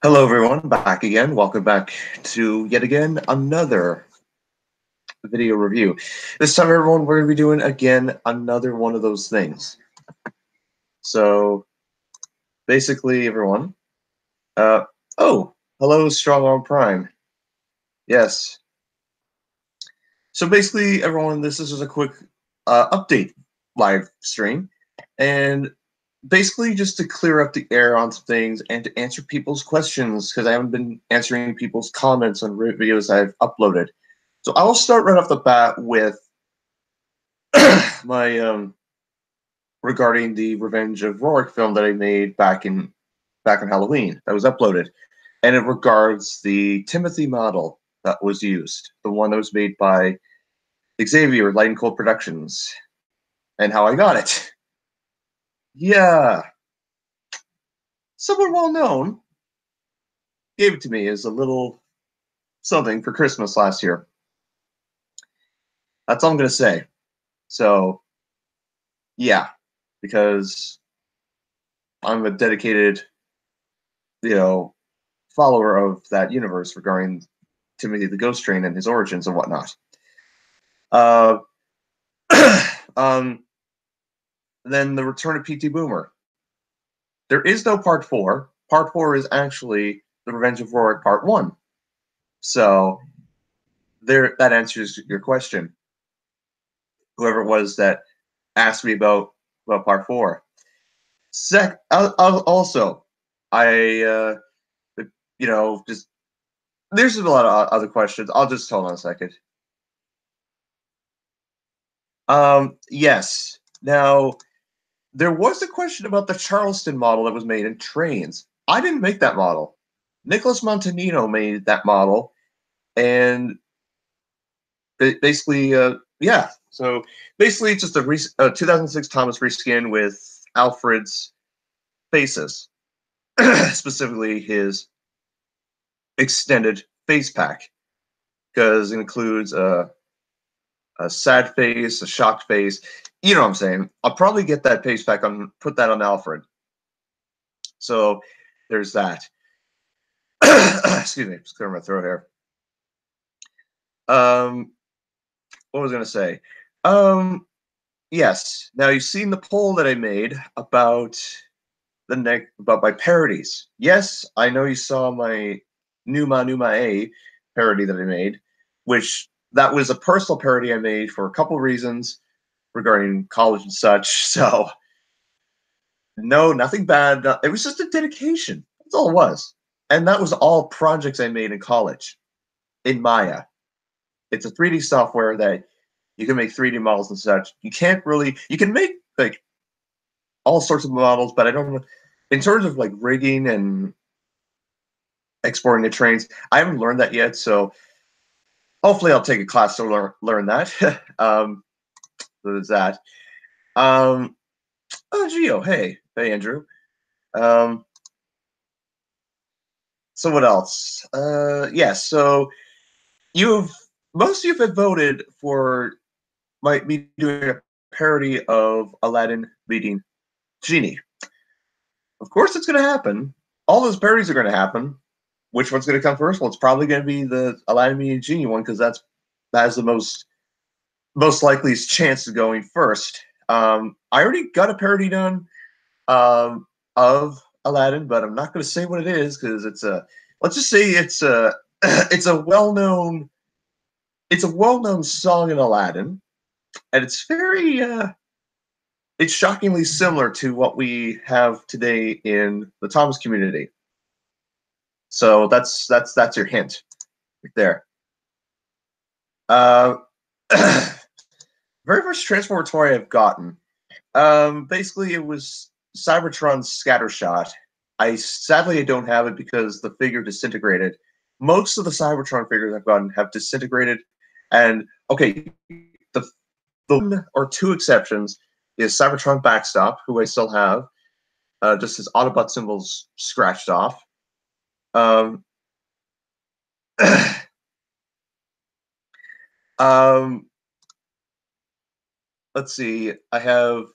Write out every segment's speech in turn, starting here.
Hello, everyone. Back again. Welcome back to yet again another video review. This time, everyone, we're going to be doing again another one of those things. So, basically, everyone. Oh, hello, Strong Arm Prime. Yes. So basically, everyone, this is just a quick update live stream, and basically just to clear up the air on some things and to answer people's questions because I haven't been answering people's comments on videos I've uploaded. So I will start right off the bat with my regarding the Revenge of Rourke film that I made back in Halloween that was uploaded, and it regards the Timothy model that was used, the one that was made by Xavier Light and Cold Productions, and how I got it. Yeah, someone well known gave it to me as a little something for Christmas last year. That's all I'm gonna say. So, yeah, because I'm a dedicated, follower of that universe regarding Timothy the Ghost Train and his origins and whatnot. Uh, um, then the return of P.T. Boomer. There is no part 4. Part 4 is actually the Revenge of Rourke Part 1. So that answers your question. Whoever it was that asked me about Part 4. Also, just there's a lot of other questions. I'll just hold on a second. Yes. Now, there was a question about the Charleston model that was made in trains. I didn't make that model. Nicholas Montanino made that model, and basically, yeah. So basically, it's just a 2006 Thomas reskin with Alfred's faces, specifically his extended face pack, because it includes a sad face, a shocked face. You know what I'm saying? I'll probably get that face pack on, put that on Alfred. So there's that. Excuse me, just clearing my throat here. What was I going to say? Yes. Now you've seen the poll that I made about about my parodies. Yes, I know you saw my Numa A parody that I made, which that was a personal parody I made for a couple reasons regarding college and such. So no, nothing bad. It was just a dedication. That's all it was. And that was all projects I made in college in Maya. It's a 3D software that you can make 3D models and such. You can make like all sorts of models, but I don't, in terms of like rigging and exporting the trains, I haven't learned that yet. So hopefully I'll take a class to learn that. So there's that. Oh, Gio, hey, Andrew. So what else? Yes. So most of you have voted for me doing a parody of Aladdin beating Genie. Of course, it's going to happen. All those parodies are going to happen. Which one's going to come first? Well, it's probably going to be the Aladdin beating Genie one because that has the most likeliest chance of going first. I already got a parody done of Aladdin, but I'm not going to say what it is because it's a. Let's just say it's a it's a well-known song in Aladdin, and it's very it's shockingly similar to what we have today in the Thomas community. So that's your hint right there. Very first Transformer toy I've gotten. Basically, it was Cybertron's Scattershot. Sadly I don't have it because the figure disintegrated. Most of the Cybertron figures I've gotten have disintegrated, and okay, the one or two exceptions is Cybertron Backstop, who I still have, just his Autobot symbols scratched off. Let's see. I have.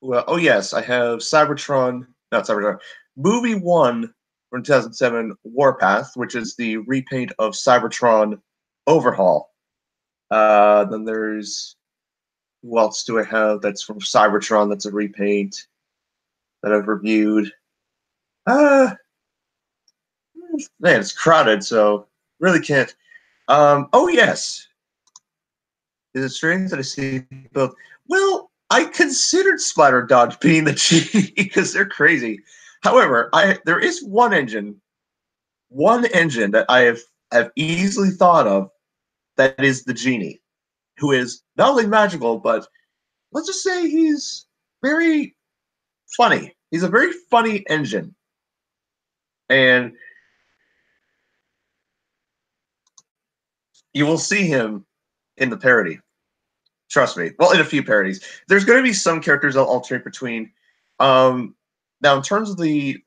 Well, oh yes, I have Cybertron. Not Cybertron. Movie 1 from 2007 Warpath, which is the repaint of Cybertron Overhaul. Then there's, who else do I have that's from Cybertron that's a repaint that I've reviewed? Man, it's crowded, so really can't. Oh, yes. Is it strange that I see both? Well, I considered Splatter Dodge being the genie because they're crazy. However, there is one engine that I have easily thought of that is the genie, who is not only magical, but let's just say he's very funny. He's a very funny engine. And you will see him in the parody. Trust me. Well, in a few parodies. There's going to be some characters I'll alternate between. Now, in terms of the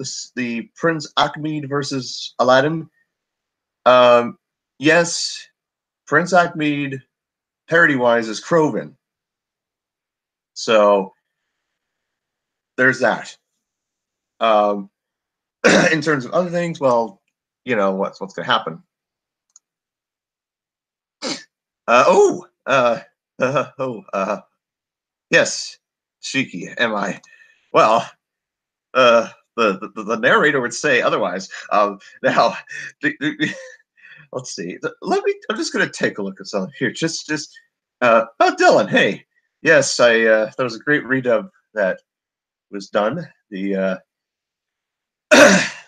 Prince Achmed versus Aladdin, yes, Prince Achmed, parody-wise, is Krovan. So, there's that. In terms of other things, well, you know what's going to happen. Yes, Shiki, am I? Well, the narrator would say otherwise. Now, let's see. I'm just gonna take a look at something here. Oh, Dylan, hey, yes, there was a great redub that was done. The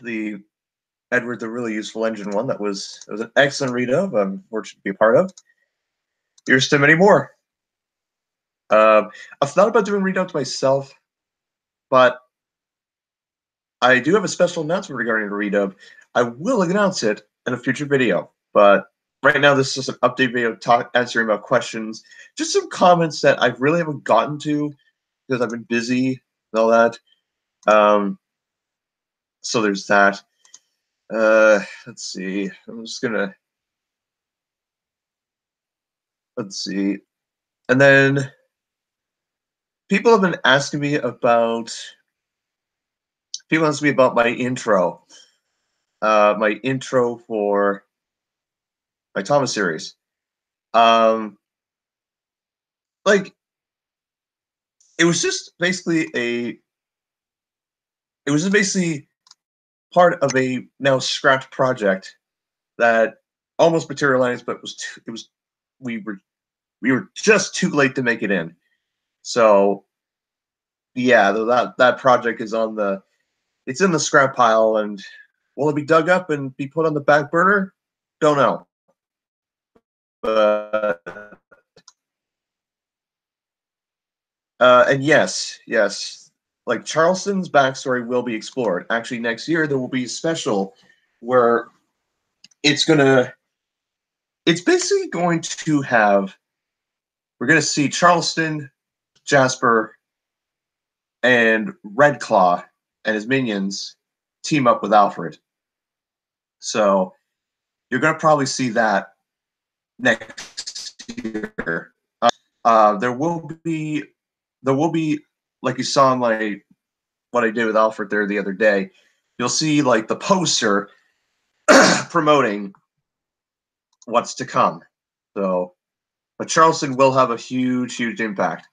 the Edward the Really Useful Engine one. It was an excellent redub. I'm fortunate to be a part of. Here's to many more. I've thought about doing redubs myself, but I do have a special announcement regarding the redub. I will announce it in a future video, but right now this is just an update video answering about questions, just some comments that I really haven't gotten to because I've been busy and all that. So there's that. Let's see. Let's see. And then people have been asking me about my intro. My intro for my Thomas series. Like, it was just basically part of a now scrapped project that almost materialized, but we were just too late to make it in. So yeah, that project is it's in the scrap pile, and will it be dug up and be put on the back burner? Don't know. But and yes, like Charleston's backstory will be explored. Actually, next year there will be a special where it's basically going to have, we're going to see Charleston, Jasper, and Red Claw and his minions team up with Alfred. So you're going to probably see that next year. There will be, like you saw in what I did with Alfred there the other day. You'll see like the poster promoting what's to come. So, but Charleston will have a huge impact.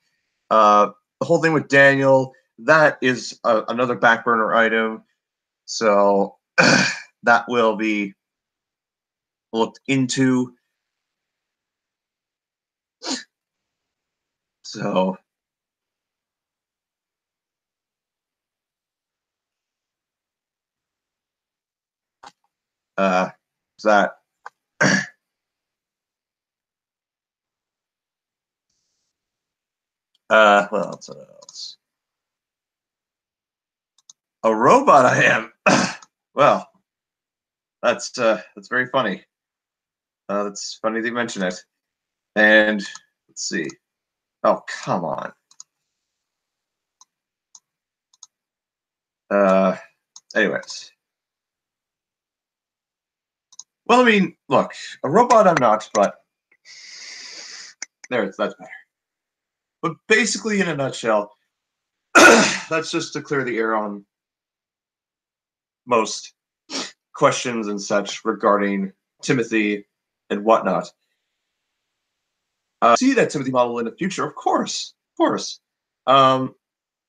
The whole thing with Daniel, that is another back burner item. So that will be looked into. So that what else? A robot I am. Well, that's very funny. That's funny that you mention it. And let's see. Oh, come on. Anyways. Well, I mean, look, a robot I'm not, but that's better. But basically, in a nutshell, that's just to clear the air on most questions and such regarding Timothy and whatnot. See that Timothy model in the future, of course, of course. And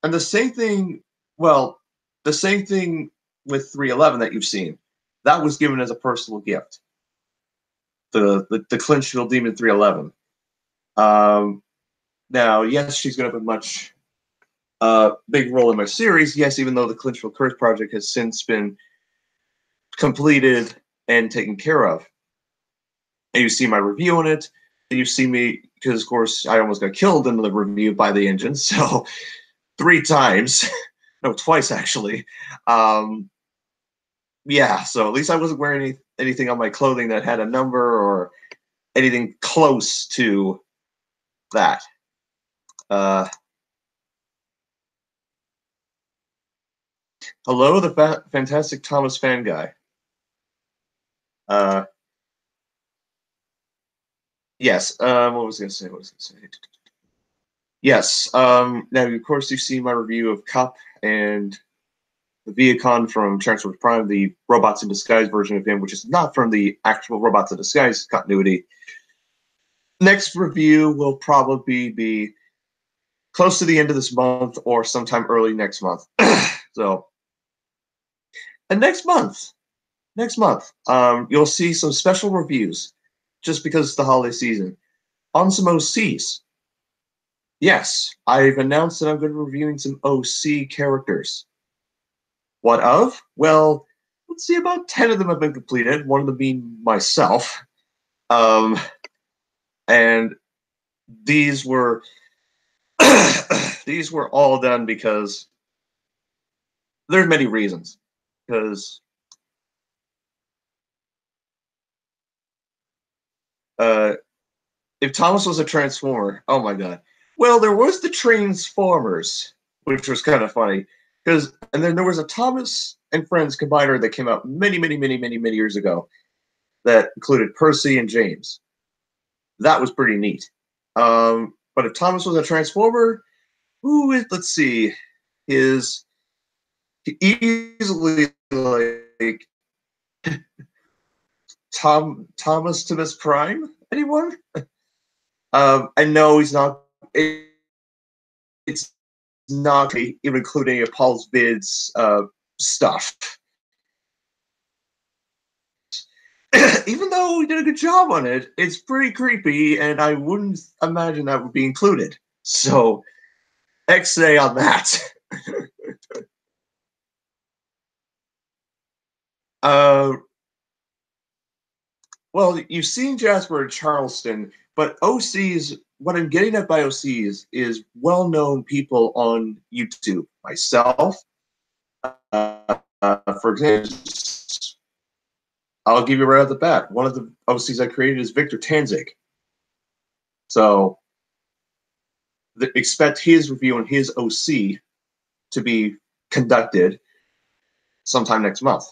the same thing, well, the same thing with 311 that you've seen. That was given as a personal gift. The Clinchfield Demon 311. Now, yes, she's going to have a much big role in my series. Yes, even though the Clinchfield Curse project has since been completed and taken care of. And you see my review on it. And you see me, because of course I almost got killed in the review by the engine. So 3 times, no, twice actually. Yeah, so at least I wasn't wearing anything on my clothing that had a number or anything close to that. Hello, the fantastic Thomas fan guy. Yes. What was I going to say? Yes. Now, of course, you've seen my review of Cup and the Viacon from Transformers Prime, the Robots in Disguise version of him, which is not from the actual Robots in Disguise continuity. Next review will probably be close to the end of this month or sometime early next month. So, and next month, you'll see some special reviews just because it's the holiday season on some OCs. Yes, I've announced that I'm going to be reviewing some OC characters. What of? Well, let's see, about 10 of them have been completed, one of them being myself. And these were these were all done because there's many reasons. Because if Thomas was a Transformer, oh my god. Well, there was the Transformers, which was kind of funny. And then there was a Thomas and Friends combiner that came out many years ago that included Percy and James. That was pretty neat. But if Thomas was a Transformer, let's see, is easily like Thomas Prime? Anyone? I know he's not. It's not even including Paul's vids stuff. Even though he did a good job on it, it's pretty creepy, and I wouldn't imagine that would be included. So, XA on that. Well, you've seen Jasper and Charleston, but OCs, what I'm getting at by OCs is well-known people on YouTube. Myself, for example, I'll give you right off the bat. One of the OCs I created is Victor Tanzig. So expect his review on his OC to be conducted sometime next month.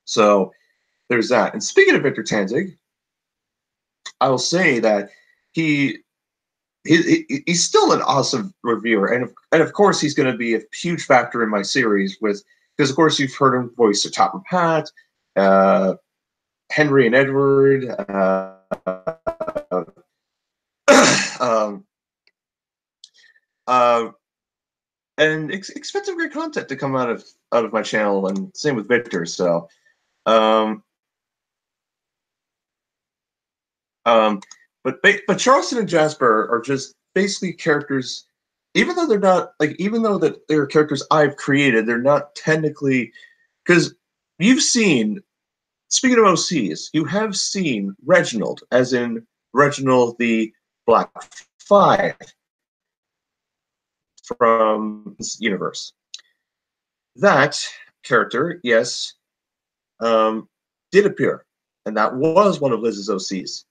So there's that. And speaking of Victor Tanzig, I will say that he's still an awesome reviewer, and of course he's going to be a huge factor in my series because of course you've heard him voice the Top of Pat, Henry and Edward, and expect some great content to come out of my channel, and same with Victor. So, but Charleston and Jasper are just basically characters. Even though they're not even though that they're characters I've created, they're not technically, because you've seen. Speaking of OCs, you have seen Reginald, as in Reginald the Black Five from this universe. That character, yes, did appear, and that was one of Liz's OCs.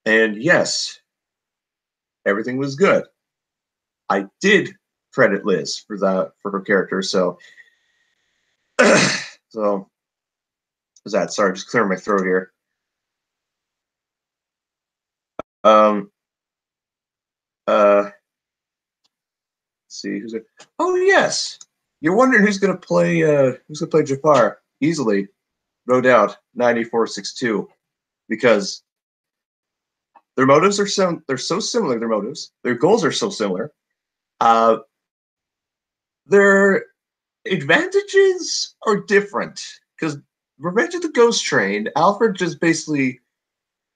And yes, everything was good. I did credit Liz for her character, so so was that? Sorry, just clearing my throat here. Let's see who's it. Oh yes, you're wondering who's gonna play Jafar. easily, no doubt, 9462, because their motives are they're so similar. Their motives, their goals are so similar. Their advantages are different because Revenge of the Ghost Train, Alfred just basically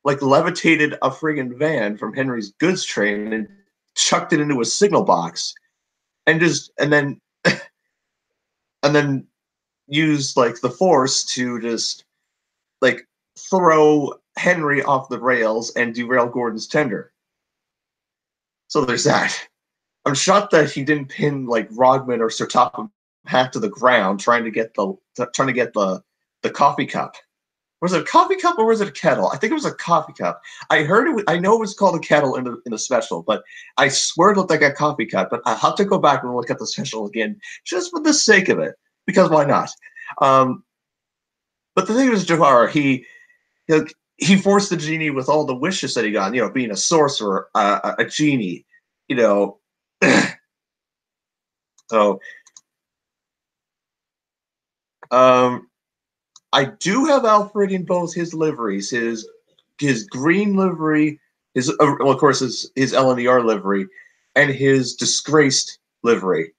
like levitated a friggin' van from Henry's goods train and chucked it into a signal box, and then and then used like the force to just like throw Henry off the rails and derail Gordon's tender. So there's that. I'm shocked that he didn't pin like Rodman or Sir Topham Hatt to the ground trying to get the coffee cup. Was it a coffee cup or was it a kettle? I think it was a coffee cup. I heard it. I know it was called a kettle in the special, but I swear it looked like a coffee cup. But I have to go back and look at the special again just for the sake of it, because why not? But the thing was, Jafar, he forced the genie with all the wishes that he got. You know, being a sorcerer, a genie. You know, so I do have Alfred in both his liveries, his green livery, of course his LNER livery, and his disgraced livery,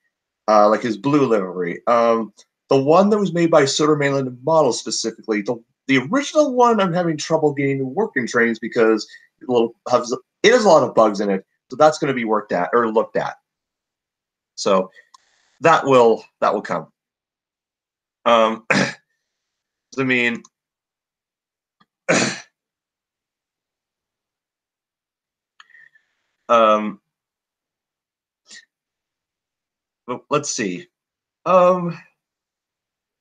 like his blue livery. The one that was made by Sutter Mainland Models specifically, the original one, I'm having trouble getting to work in trains because it has a lot of bugs in it, so that's going to be worked at or looked at. So that will come. I mean, but let's see. Now,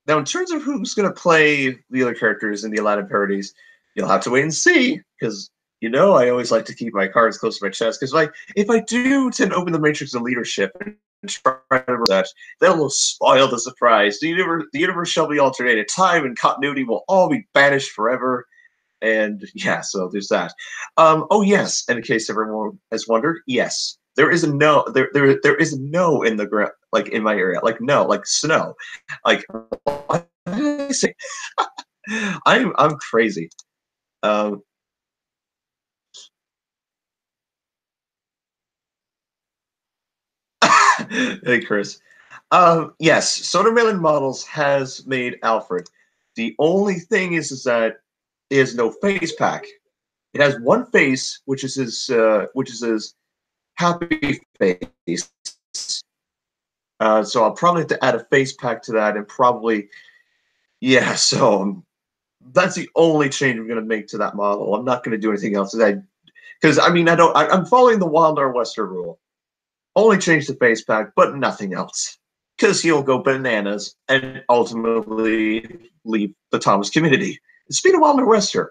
in terms of who's going to play the other characters in the Aladdin parodies, you'll have to wait and see, because I always like to keep my cards close to my chest. Because if I do tend to open the Matrix of Leadership and try to that, that'll spoil the surprise. The universe shall be alternated. Time and continuity will all be banished forever. And yeah, so there's that. Oh yes, and in case everyone has wondered, yes, there is a no. There is a no in the ground, like in my area, like no, like snow, like what did I say? I'm crazy. Um, hey Chris. Yes, Soda Melon Models has made Alfred. The only thing is that it has no face pack. It has one face, which is his happy face. So I'll probably have to add a face pack to that, and probably, yeah. So that's the only change I'm going to make to that model. I'm not going to do anything else. Because I mean, I'm following the Wild Northwester rule. Only change the face pack, but nothing else. Because he'll go bananas and ultimately leave the Thomas community. Speaking of Wild Northwester,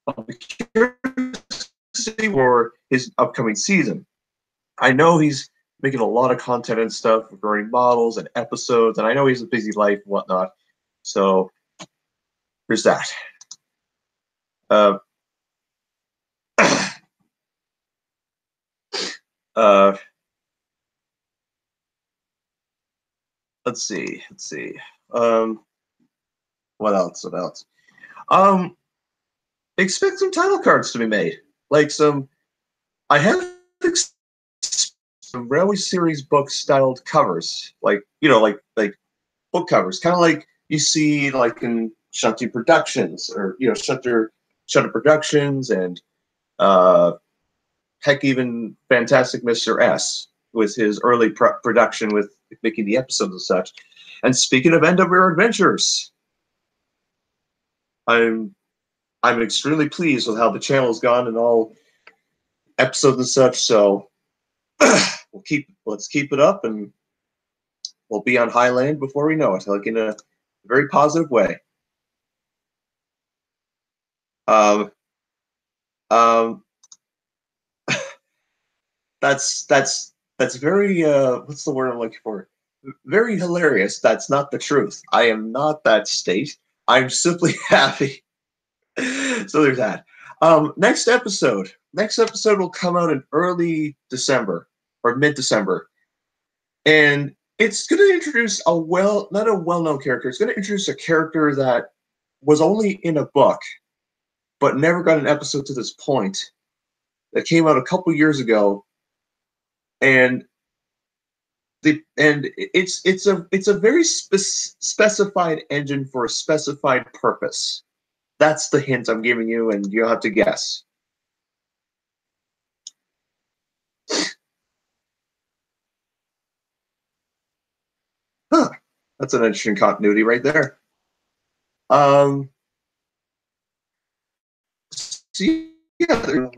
I'll be curious to see for his upcoming season. I know he's making a lot of content and stuff regarding models and episodes, and I know he's a busy life and whatnot. So there's that. Uh, uh, let's see. What else? Um, expect some title cards to be made. Like I have some Railway Series book styled covers, like like book covers, kind of like you see like in Shunty Productions or Shutter Productions and heck, even Fantastic Mr. S with his early production with making the episodes and such. And speaking of End of Your Adventures, I'm extremely pleased with how the channel's gone and all episodes and such. So let's keep it up, and we'll be on Highland before we know it, like in a very positive way. Um, um, that's very what's the word I'm looking for? Very hilarious. That's not the truth. I am not that state. I'm simply happy. So there's that. Next episode will come out in early December or mid-December, and It's going to introduce not a well-known character. It's going to introduce a character that was only in a book, but never got an episode to this point. That came out a couple years ago, and it's a very specified engine for a specified purpose. That's the hint I'm giving you, and you'll have to guess. Huh. That's an interesting continuity right there. See, yeah.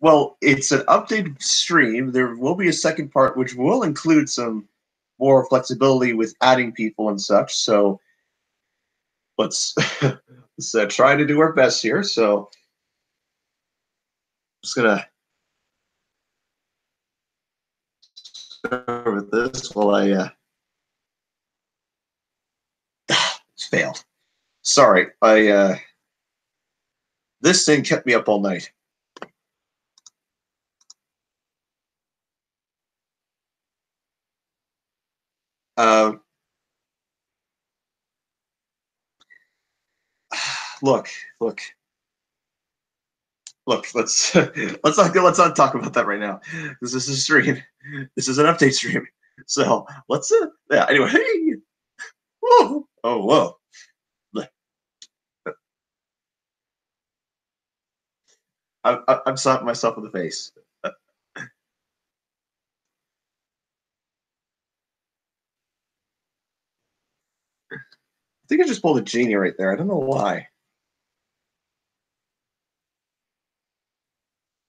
Well, it's an updated stream. There will be a second part, which will include some more flexibility with adding people and such. So let's try to do our best here. So I'm just gonna start with this while I failed. Sorry, this thing kept me up all night. Look. Let's not talk about that right now. This is a stream. This is an update stream. So let's yeah. Anyway, whoa, oh whoa. I'm slapping myself in the face. I think I just pulled a genie right there. I don't know why.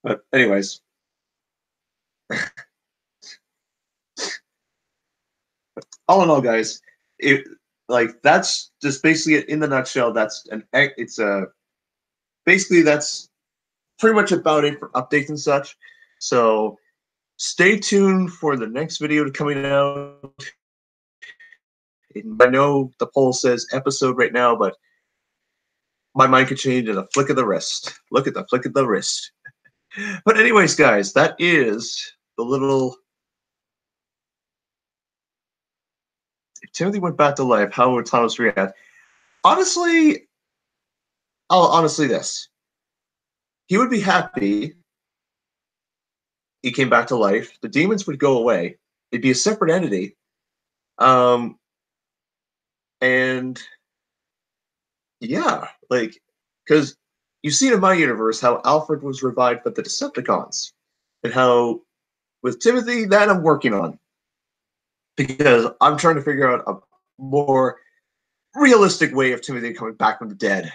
But anyways. All in all, guys, that's just basically it in the nutshell. Basically that's pretty much about it for updates and such. So stay tuned for the next video coming out. I know the poll says episode right now, but my mind could change at a flick of the wrist. Look at the flick of the wrist. But anyways, guys, that is the little... If Timothy went back to life, how would Thomas react? Honestly, this. He would be happy he came back to life. The demons would go away. It'd be a separate entity. And yeah, because you've seen in my universe how Alfred was revived by the Decepticons, and how with Timothy, that I'm working on, because I'm trying to figure out a more realistic way of Timothy coming back from the dead,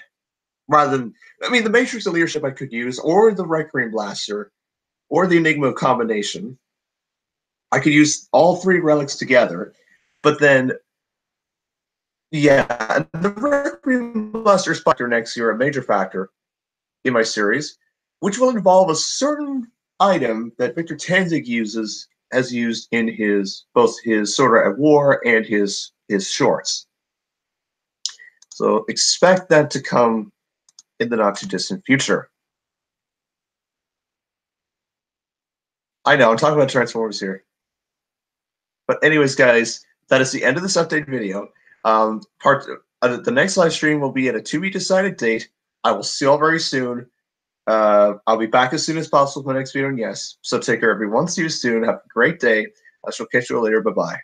rather than, I mean, the Matrix of Leadership I could use, or the Requiem Blaster, or the Enigma combination. I could use all three relics together, but then, yeah, the Requiem Blaster Spectre next year, a major factor in my series, which will involve a certain item that Victor Tanzig has used in both his Sword Art at War and his shorts. So expect that to come in the not too distant future. I know, I'm talking about Transformers here. But anyways, guys, that is the end of this update video. The next live stream will be at a to-be-decided date. I will see you all very soon. I'll be back as soon as possible with my next video, and yes. So take care, everyone. See you soon. Have a great day. I shall catch you later. Bye-bye.